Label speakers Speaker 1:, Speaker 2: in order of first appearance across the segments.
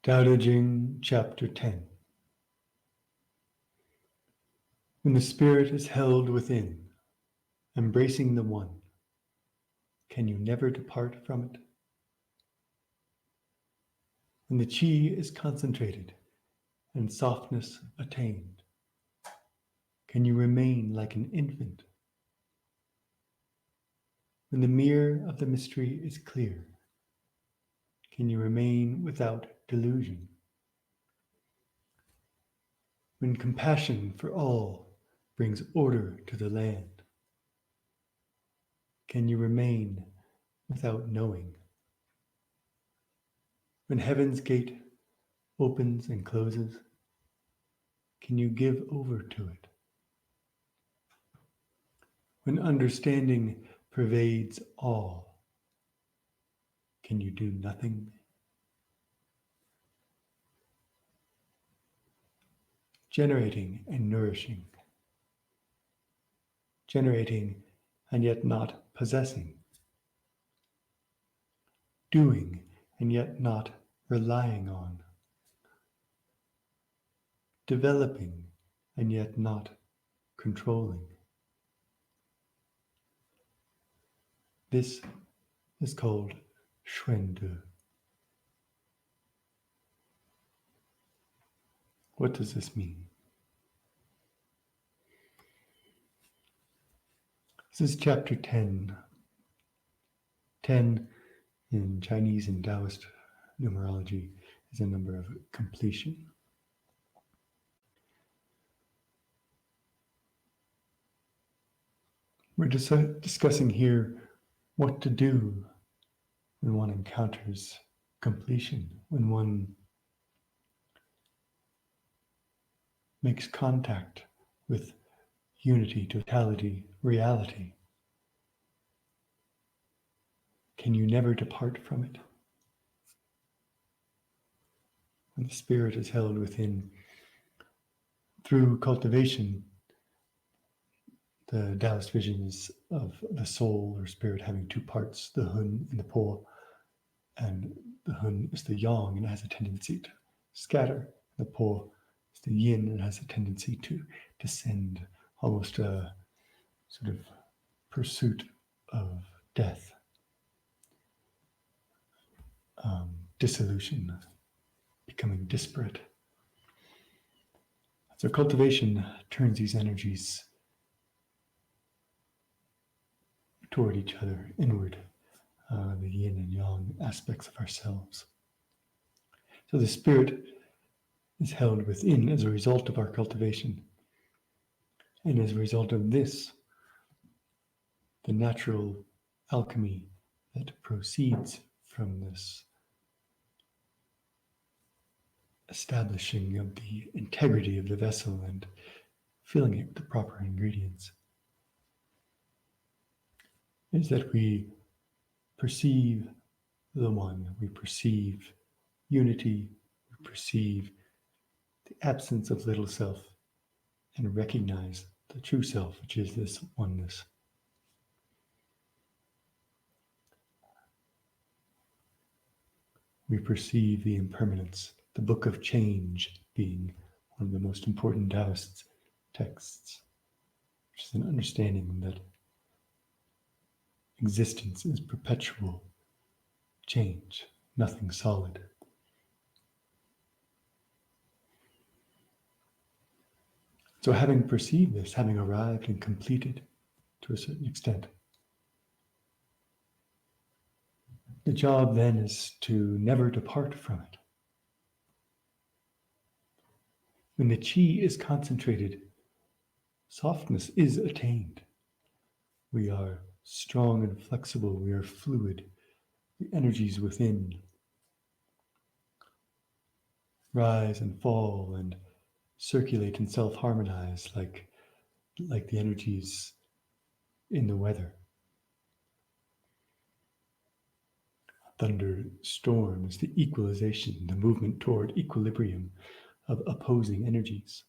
Speaker 1: DaoDe Jing, Chapter 10. When the spirit is held within, embracing the One, can you never depart from it? When the Qi is concentrated and softness attained, can you remain like an infant? When the mirror of the mystery is clear, can you remain without delusion? When compassion for all brings order to the land, can you remain without knowing? When heaven's gate opens and closes, can you give over to it? When understanding pervades all, can you do nothing? Generating and nourishing. Generating and yet not possessing. Doing and yet not relying on. Developing and yet not controlling. This is called XuanDe. What does this mean? This is chapter 10. 10 in Chinese and Taoist numerology is a number of completion. We're just discussing here what to do when one encounters completion, when one makes contact with unity, totality, reality. Can you never depart from it? When the spirit is held within, through cultivation, the Taoist vision is of the soul or spirit having two parts, the hun and the po, and the hun is the yang and has a tendency to scatter. The po is the yin and has a tendency to descend, almost a sort of pursuit of death, dissolution, becoming disparate. So cultivation turns these energies toward each other, inward, the yin and yang aspects of ourselves. So the spirit is held within as a result of our cultivation. And as a result of this, the natural alchemy that proceeds from this establishing of the integrity of the vessel and filling it with the proper ingredients is that we perceive the One, we perceive unity, we perceive the absence of little self, and recognize the true self, which is this oneness. We perceive the impermanence, the book of change being one of the most important Taoist texts, which is an understanding that existence is perpetual change, nothing solid. So having perceived this, having arrived and completed to a certain extent, the job then is to never depart from it. When the Qi is concentrated, softness is attained. We are strong and flexible, we are fluid. The energies within rise and fall and circulate and self-harmonize like the energies in the weather. Thunderstorm is the equalization, the movement toward equilibrium of opposing energies,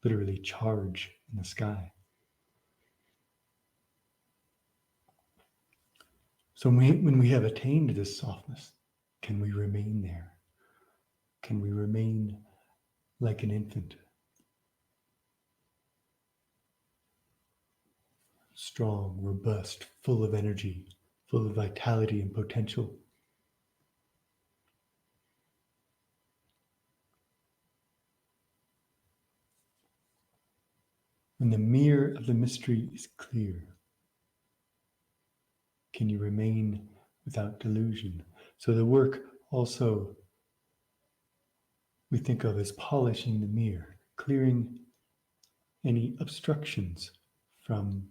Speaker 1: literally charge in the sky. So when we have attained this softness, can we remain there? can we remain like an infant, strong, robust, full of energy, full of vitality and potential. When the mirror of the mystery is clear, can you remain without delusion? So the work also we think of as polishing the mirror, clearing any obstructions from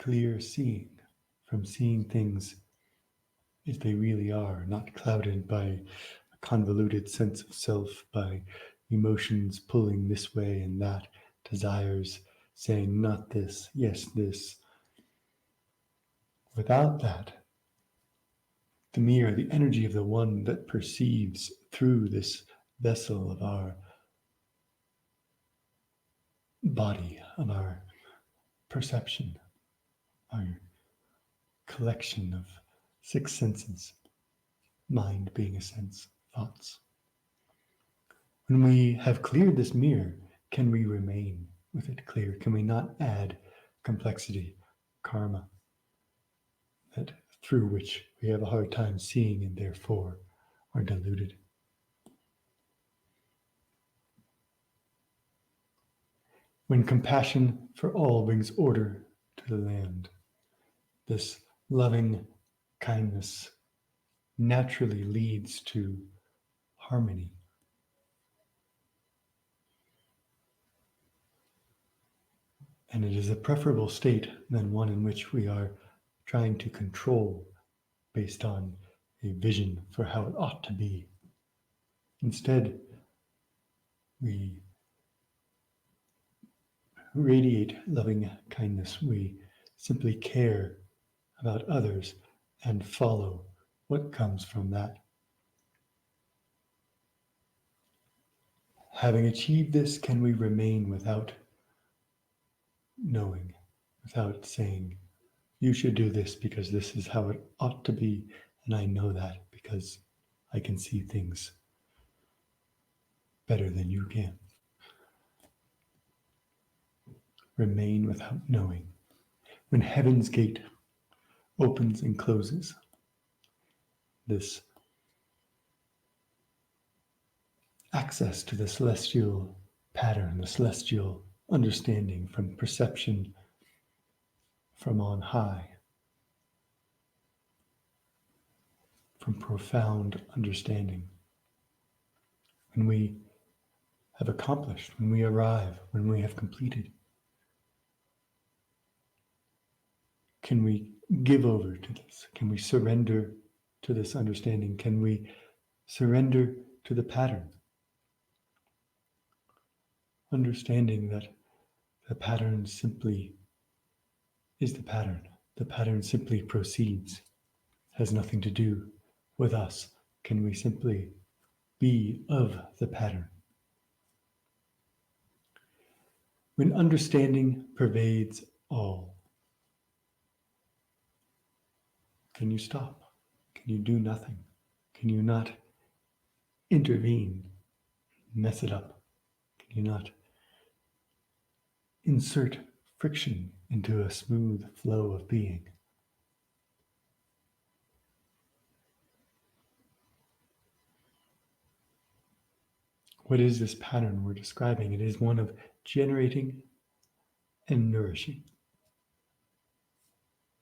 Speaker 1: clear seeing, from seeing things as they really are, not clouded by a convoluted sense of self, by emotions pulling this way and that, desires saying not this, yes this. Without that, the mirror, the energy of the one that perceives through this vessel of our body, of our perception, our collection of six senses, mind being a sense, thoughts. When we have cleared this mirror, can we remain with it clear? Can we not add complexity, karma, that through which we have a hard time seeing and therefore are deluded? When compassion for all brings order to the land, this loving kindness naturally leads to harmony. And it is a preferable state than one in which we are trying to control based on a vision for how it ought to be. Instead, we radiate loving kindness. We simply care about others and follow what comes from that. Having achieved this, can we remain without knowing, without saying, you should do this because this is how it ought to be, and I know that because I can see things better than you can. Remain without knowing. When heaven's gate opens and closes, this access to the celestial pattern, the celestial understanding from perception from on high, from profound understanding. When we have accomplished, when we arrive, when we have completed, can we give over to this? Can we surrender to this understanding? Can we surrender to the pattern? Understanding that the pattern simply is the pattern. The pattern simply proceeds, has nothing to do with us. Can we simply be of the pattern? When understanding pervades all, can you stop? Can you do nothing? Can you not intervene, mess it up? Can you not insert friction into a smooth flow of being? What is this pattern we're describing? It is one of generating and nourishing.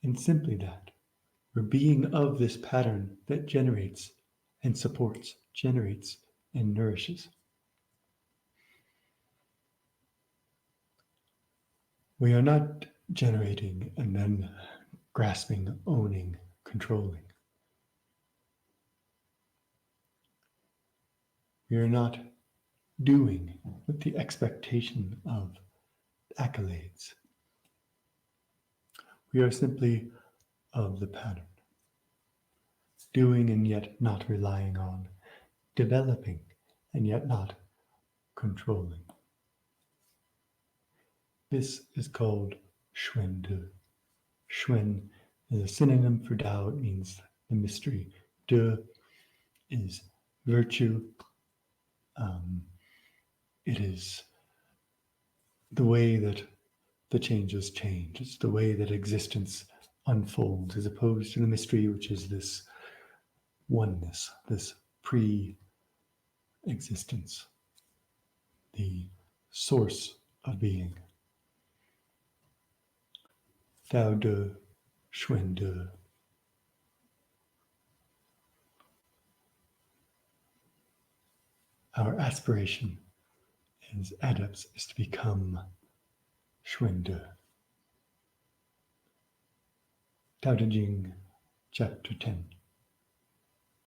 Speaker 1: And simply that. We're being of this pattern that generates and supports, generates and nourishes. We are not generating and then grasping, owning, controlling. We are not doing with the expectation of accolades. We are simply of the pattern, doing and yet not relying on, developing and yet not controlling. This is called XuanDe. Xuan is a synonym for Dao. It means the mystery. De is virtue. It is the way that the changes change. It's the way that existence unfolds, as opposed to the mystery, which is this oneness, this pre-existence, the source of being. DaoDe XuanDe. Our aspiration as adepts is to become XuanDe. DaoDe Jing, Chapter 10.